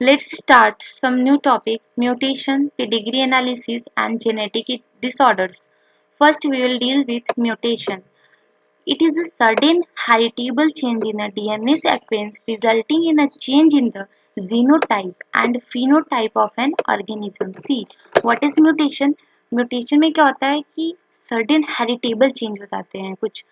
Let's start some new topic: mutation, pedigree analysis, and genetic disorders. First, we will deal with mutation. It is a sudden heritable change in a DNA sequence resulting in a change in the genotype and phenotype of an organism. See, what is mutation? Mutation में क्या होता है कि sudden heritable change हो जाते हैं कुछ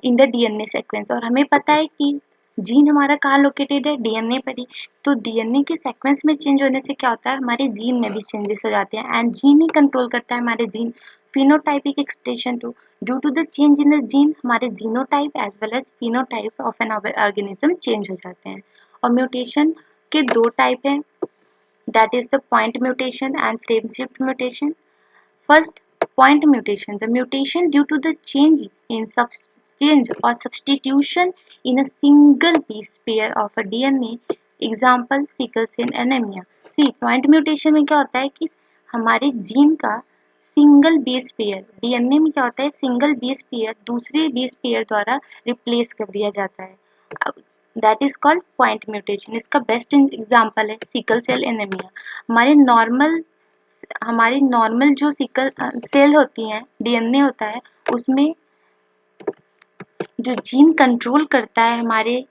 in the DNA sequence, और हमें पता है कि जीन हमारा कहाँ लोकेटेड है, डीएनए पर ही। तो डीएनए के सीक्वेंस में चेंज होने से क्या होता है, हमारे जीन में भी चेंजेस हो जाते हैं, एंड जीन ही कंट्रोल करता है हमारे gene phenotypic expression too. Due to the change in the gene, हमारे genotype as well as phenotype of an organism change हो जाते हैं। और म्यूटेशन के दो टाइप हैं, that is the point mutation and frame shift mutation. First, point mutation. The mutation due to the change in change or substitution in a single base pair of a DNA. Example, sickle cell anemia. See, point mutation में क्या होता है कि हमारे gene का single base pair, DNA में क्या होता है, सिंगल बेस पेयर दूसरे बेस पेयर द्वारा रिप्लेस कर दिया जाता है, that is called point mutation. इसका बेस्ट एग्जांपल है सिकल सेल एनीमिया। हमारी नॉर्मल जो सिकल सेल होती हैं, डीएनए होता है, उसमें जो जीन कंट्रोल करता है हमारे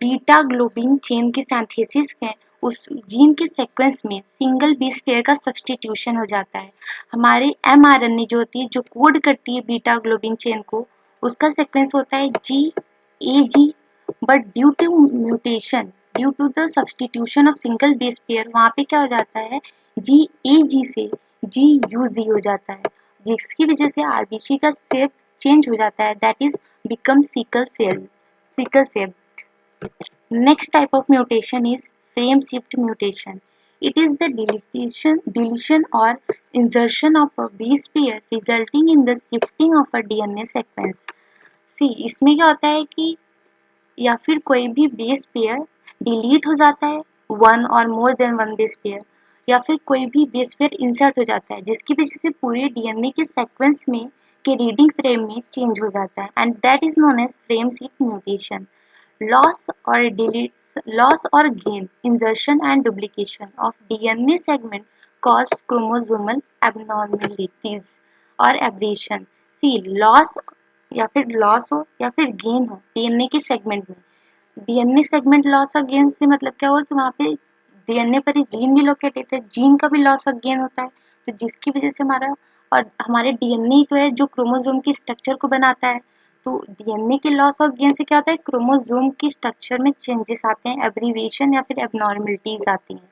बीटा ग्लोबिन चेन की सिंथेसिस है, उस जीन के सीक्वेंस में सिंगल बेस पेयर का सब्स्टिट्यूशन हो जाता है। हमारे एमआरएनए जो होती है, जो कोड करती है बीटा ग्लोबिन चेन को, उसका सीक्वेंस होता है GAG, but due to the substitution of single base pair, वहाँ पे क्या हो जाता है, GAG से GUG हो जाता है, जिसकी वजह से आरबीसी का शेप चेंज हो जाता है, that is become sickle cell. Next type of mutation is frame shift mutation. It is the deletion or insertion of a base pair resulting in the shifting of a DNA sequence. See, इसमें क्या होता है कि या फिर कोई भी base pair delete हो जाता है, वन और more than one base pair, या फिर कोई भी बेस पेयर इंसर्ट हो जाता है, जिसकी वजह से पूरे डीएनए के सीक्वेंस में के रीडिंग फ्रेम में चेंज हो जाता है, and that is known as frame shift mutation. Loss loss or gain, insertion and duplication of DNA segment cause chromosomal abnormalities or aberration. See, loss या फिर लॉस हो या फिर गेन हो डीएनए के सेगमेंट में, डीएनए सेगमेंट लॉस और gain से मतलब क्या हुआ कि वहाँ पे डीएनए पर ही जीन भी लोकेटेड है, जीन का भी लॉस और गेन होता है, तो जिसकी वजह से हमारे डीएनए ही तो है जो क्रोमोसोम की स्ट्रक्चर को बनाता है। तो डीएनए के लॉस और गेन से क्या होता है, क्रोमोसोम की स्ट्रक्चर में चेंजेस आते हैं, एब्रीविएशन या फिर एबनॉर्मलिटीज आती हैं।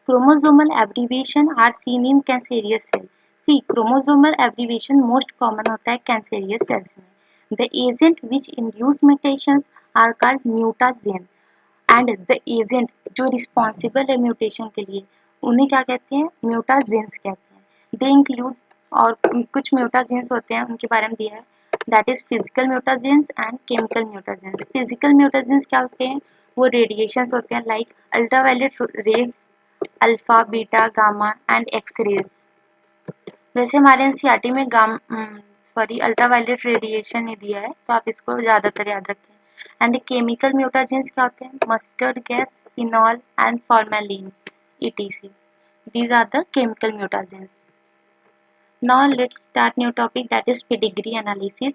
Chromosomal abbreviation are seen in cancerous cell. See, chromosomal abbreviation most common होता है कैंसेरियस सेल्स में। The agent which induce mutations are called mutagen, and the agent जो रिस्पॉन्सिबल है म्यूटेशन के लिए, उन्हें क्या कहते हैं, म्यूटाजेंस कहते हैं। दे इंक्लूड, और कुछ म्यूटाजेंस होते हैं उनके बारे में दिया है, that is physical mutagens and chemical mutagens. Physical mutagens क्या होते हैं, वो रेडिएशंस होते हैं like ultraviolet rays, alpha beta gamma and X rays. वैसे हमारे एनसीईआरटी में अल्ट्रावायलेट रेडिएशन ही दिया है, तो आप इसको ज़्यादातर याद रखें। एंड केमिकल म्यूटाजेंस क्या होते हैं, mustard gas, phenol and formalin etc. These are the chemical mutagens. Now let's start new topic, that is pedigree analysis.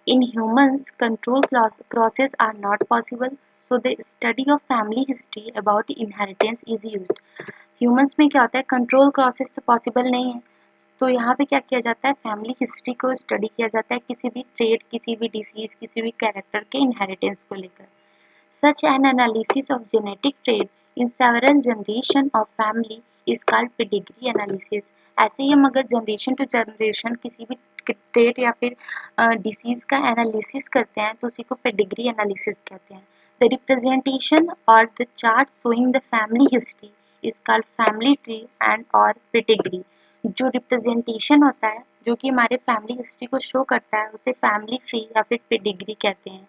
In humans, control crosses are not possible, so the study of family history about inheritance is used. Humans में क्या होता है, control crosses तो possible नहीं है, तो यहाँ पे क्या किया जाता है, फैमिली हिस्ट्री को स्टडी किया जाता है किसी भी ट्रेड, किसी भी डिसीज, किसी भी कैरेक्टर के इनहेरिटेंस को लेकर। Such an analysis of genetic trade in several generation of family is called pedigree analysis. ऐसे ही हम अगर जनरेशन टू जनरेशन किसी भी ट्रेड या फिर डिसीज का एनालिसिस करते हैं तो उसी को पेडिग्री एनालिसिस कहते हैं। द रिप्रेजेंटेशन और the chart showing the family history is called family tree and और पेडिग्री। जो रिप्रेजेंटेशन होता है जो कि हमारे फैमिली हिस्ट्री को शो करता है, उसे फैमिली ट्री या फिर पेडिग्री कहते हैं।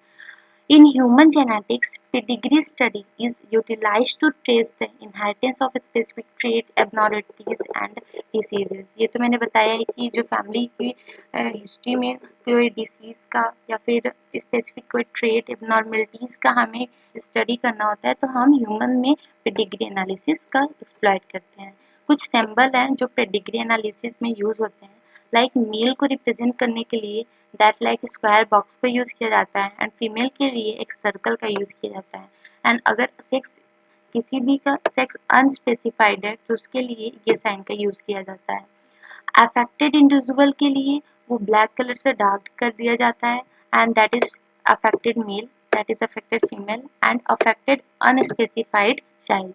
In human genetics, pedigree study is utilized to trace the inheritance of specific trait, abnormalities and diseases. ये तो मैंने बताया है कि जो फैमिली की हिस्ट्री में कोई डिसीज का या फिर स्पेसिफिक कोई ट्रेट एबनॉर्मलिटीज का हमें स्टडी करना होता है तो हम ह्यूमन में पेडिग्री एनालिसिस का एक्सप्लॉइट करते हैं। कुछ सिंबल हैं जो पेडिग्री एनालिसिस में यूज होते हैं। लाइक मेल को रिप्रेजेंट करने के लिए दैट लाइक स्क्वायर बॉक्स को यूज किया जाता है एंड फीमेल के लिए एक सर्कल का यूज किया जाता है। एंड अगर सेक्स किसी भी का सेक्स अनस्पेसिफाइड है तो उसके लिए ये साइन का यूज किया जाता है। अफेक्टेड इंडिविजुअल के लिए वो ब्लैक कलर से डार्क कर दिया जाता है and that is affected male, that is affected female and affected unspecified child.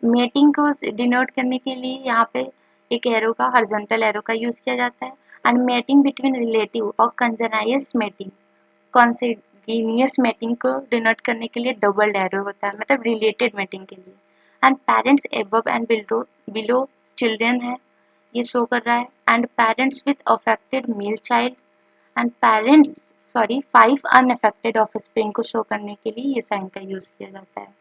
Mating को डिनोट करने के लिए यहाँ पे एक एरो का हॉरिजॉन्टल एरो का यूज किया जाता है एंड मेटिंग बिटवीन रिलेटिव और कंजेनाइज मेटिंग, कॉन्सेगिनियस मेटिंग को डिनोट करने के लिए डबल एरो होता है, मतलब रिलेटेड मेटिंग के लिए। And parents above and below children है, ये शो कर रहा है and parents with affected male child and parents 5 unaffected offspring को शो करने के लिए ये साइन का यूज किया जाता है।